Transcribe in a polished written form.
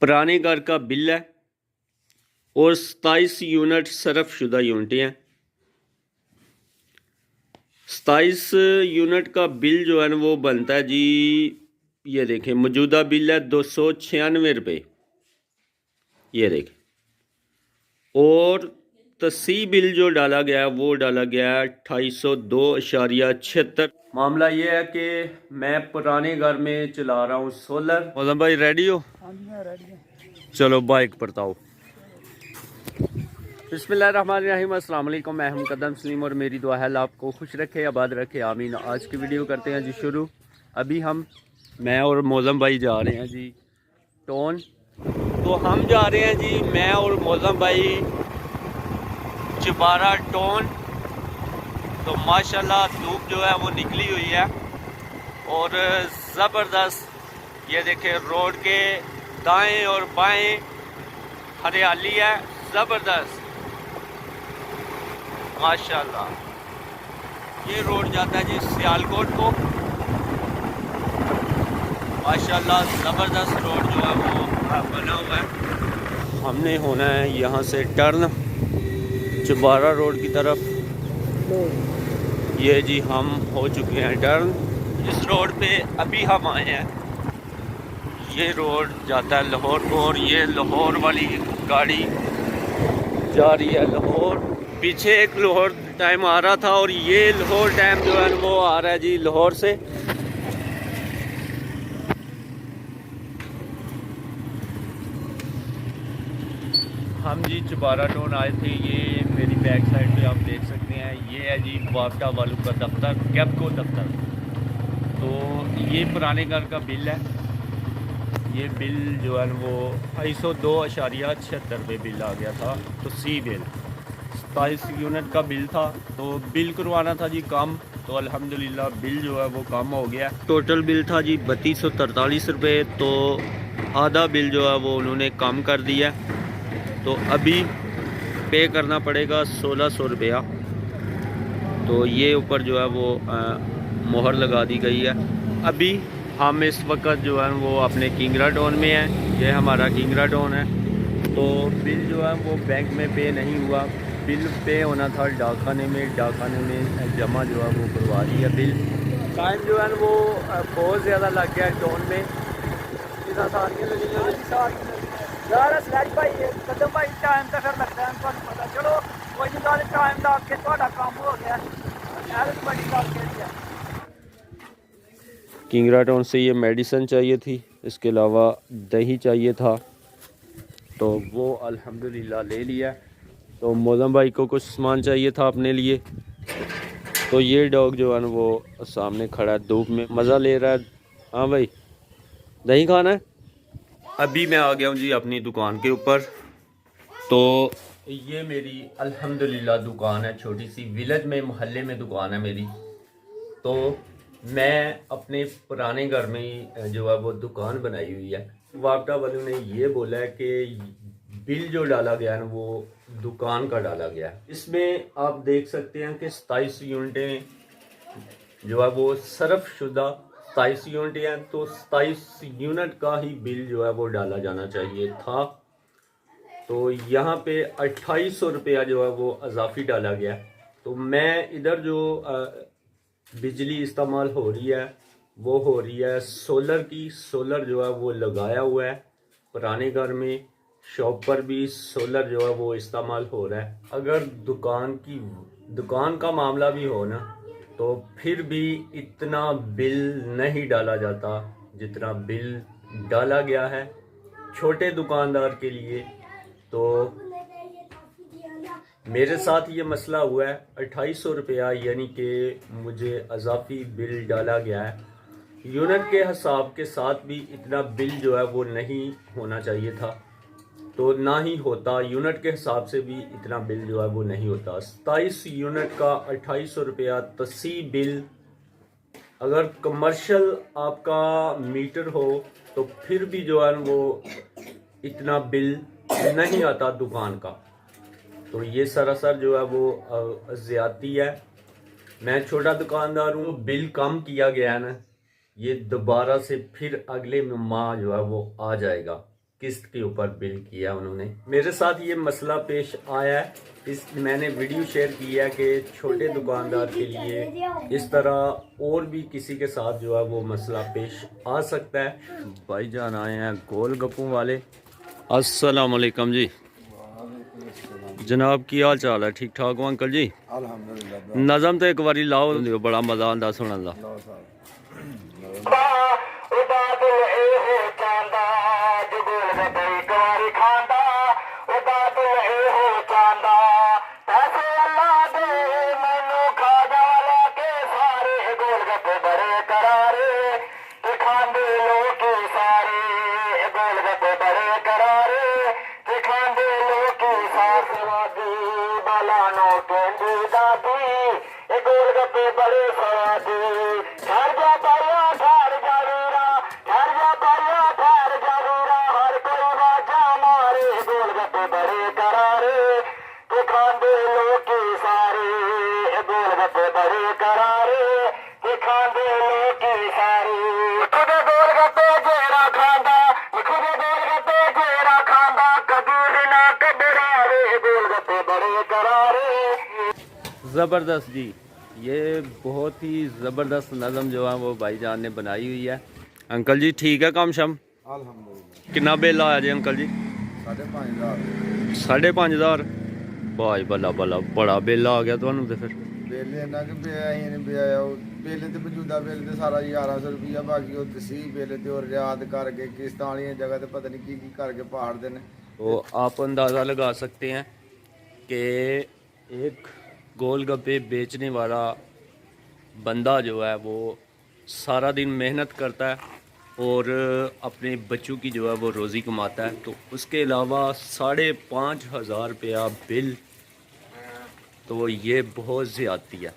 पुराने घर का बिल है और 27 यूनिट सरफ शुदा यूनिटें हैं। 27 यूनिट का बिल जो है ना वो बनता है जी, ये देखें मौजूदा बिल है 296 रुपये, ये देखें। और तसी बिल जो डाला गया है वो डाला गया है 2802.76। मामला ये है कि मैं पुराने घर में चला रहा हूँ सोलर। मौलम भाई रेडी हो? हाँ जी मैं रेडी हूँ। चलो बाइक पर ताओ। बिस्मिल्लाहिर्रहमानिर्रहीम, अस्सलाम वालेकुम। मैं हूं कदम सलीम और मेरी दुआ है अल्लाह आपको खुश रखे, आबाद रखे, आमीन। आज की वीडियो करते हैं जी शुरू। अभी मैं और मौलम भाई जा रहे हैं जी टोन। तो हम जा रहे हैं जी, मैं और मौलम भाई चबारा टोन। तो माशाल्लाह धूप जो है वो निकली हुई है और ज़बरदस्त। ये देखें रोड के दाएं और बाएं हरियाली है, ज़बरदस्त माशाल्लाह। ये रोड जाता है जी सियालकोट को। माशाल्लाह ज़बरदस्त रोड जो है वो बना हुआ है। हमने होना है यहाँ से टर्न चबारा रोड की तरफ। ये जी हम हो चुके हैं टर्न। इस रोड पे अभी हम आए हैं। ये रोड जाता है लाहौर को और ये लाहौर वाली गाड़ी जा रही है लाहौर। पीछे एक लाहौर टाइम आ रहा था और ये लाहौर टाइम जो है वो आ रहा है जी लाहौर से। हम जी चबारा टोन आए थे। ये मेरी बैक साइड पे आप देख सकते हैं, ये है जी वापटा वालू का दफ्तर, कैबको दफ्तर। तो ये पुराने घर का बिल है। ये बिल जो है वो 202.76 बिल आ गया था। तो सी बिल 27 यूनिट का बिल था, तो बिल करवाना था जी कम। तो अल्हम्दुलिल्लाह बिल जो है वो कम हो गया। टोटल बिल था जी 3243 रुपये, तो आधा बिल जो है वो उन्होंने कम कर दिया। तो अभी पे करना पड़ेगा 1600 रुपया। तो ये ऊपर जो है वो मोहर लगा दी गई है। अभी हम इस वक्त जो है वो अपने किंगरा टाउन में हैं। ये हमारा किंगरा टाउन है। तो बिल जो है वो बैंक में पे नहीं हुआ, बिल पे होना था डाकखाने में। डाकखाने में जमा जो है वो करवा दी है बिल। टाइम जो है वो बहुत ज़्यादा लग गया है टाउन में। इतना सारियाँ लगी यार सलाज भाई कदम भाई टाइम तो फिर लगता है ਤੁਹਾਨੂੰ पता। चलो कोई नहीं गल, टाइम ला के ਤੁਹਾਡਾ काम हो गया। यार बड़ी गल केड़ी है। किंगरा टाउन से ये मेडिसिन चाहिए थी, इसके अलावा दही चाहिए था, तो वो अल्हम्दुलिल्लाह ले लिया। तो मौलम भाई को कुछ सामान चाहिए था अपने लिए। तो ये डॉग जो है ना वो सामने खड़ा है, धूप में मज़ा ले रहा है। हाँ भाई दही खाना है। अभी मैं आ गया हूँ जी अपनी दुकान के ऊपर। तो ये मेरी अल्हम्दुलिल्लाह दुकान है, छोटी सी विलेज में, मोहल्ले में दुकान है मेरी। तो मैं अपने पुराने घर में ही जो है वो दुकान बनाई हुई है। वापटा वालों ने ये बोला है कि बिल जो डाला गया है वो दुकान का डाला गया है। इसमें आप देख सकते हैं कि 27 यूनिटें जो है वो सरफ शुदा 27 यूनिट हैं। तो 27 यूनिट का ही बिल जो है वो डाला जाना चाहिए था। तो यहाँ पे 2800 रुपया जो है वो अजाफी डाला गया। तो मैं इधर जो बिजली इस्तेमाल हो रही है वो हो रही है सोलर की। सोलर जो है वो लगाया हुआ है पुराने घर में। शॉप पर भी सोलर जो है वो इस्तेमाल हो रहा है। अगर दुकान का मामला भी हो ना, तो फिर भी इतना बिल नहीं डाला जाता जितना बिल डाला गया है छोटे दुकानदार के लिए। तो मेरे साथ ये मसला हुआ है। 2800 रुपया यानी कि मुझे अजाफी बिल डाला गया है। यूनिट के हिसाब के साथ भी इतना बिल जो है वो नहीं होना चाहिए था, तो ना ही होता। यूनिट के हिसाब से भी इतना बिल जो है वो नहीं होता। 27 यूनिट का 2800 रुपया तसी बिल। अगर कमर्शियल आपका मीटर हो तो फिर भी जो है वो इतना बिल नहीं आता दुकान का। तो ये सरासर जो है वो ज़्यादती है। मैं छोटा दुकानदार हूँ, बिल कम किया गया है ना, ये दोबारा से फिर अगले माह जो है वो आ जाएगा किस्त के ऊपर बिल किया उन्होंने। मेरे साथ ये मसला पेश आया है, मैंने वीडियो शेयर किया कि छोटे दुकानदार के लिए इस तरह और भी किसी के साथ जो है वो मसला पेश आ सकता है। भाईजान आए हैं गोलगप्पों वाले। अस्सलाम वालेकुम जी जनाब, की हाल चाल है? ठीक ठाक हो अंकल जी? अल्हम्दुलिल्लाह। नज़म तो एक बारी लाओ, बड़ा मज़ा आंदा सुनन दा। ज़बरदस्त जी, ये बहुत ही ज़बरदस्त नज़म जो है वो भाईजान ने बनाई हुई है। अंकल जी ठीक है काम शम? अल्हम्दुलिल्लाह। कितना बिल आया जी अंकल जी? 5,500 5,500। भाई भला भला बड़ा बिल आ गया ਤੁਹਾਨੂੰ ਤੇ ਫਿਰ। ਬਿੱਲ ਇਹਨਾਂ ਕਿ ਪਿਆ ਹੀ ਨਹੀਂ ਪਿਆ ਉਹ ਬਿੱਲ ਤੇ ਮੌਜੂਦਾ ਬਿੱਲ ਤੇ ਸਾਰਾ 1100 ਰੁਪਈਆ, ਬਾਕੀ ਉਹ ਤਸੀਹ ਬਿੱਲ ਤੇ ਉਹ ਰਿਆਦ ਕਰਕੇ ਕਿਸ਼ਤਾਂ ਵਾਲੀਆਂ ਜਗ੍ਹਾ ਤੇ ਪਤਾ ਨਹੀਂ ਕੀ ਕੀ ਕਰਕੇ ਪਹਾੜਦੇ ਨੇ। तो आप अंदाज़ा लगा सकते हैं कि एक गोलगप्पे बेचने वाला बंदा जो है वो सारा दिन मेहनत करता है और अपने बच्चों की जो है वो रोज़ी कमाता है, तो उसके अलावा 5,500 रुपया बिल, तो ये बहुत ज़्यादती है।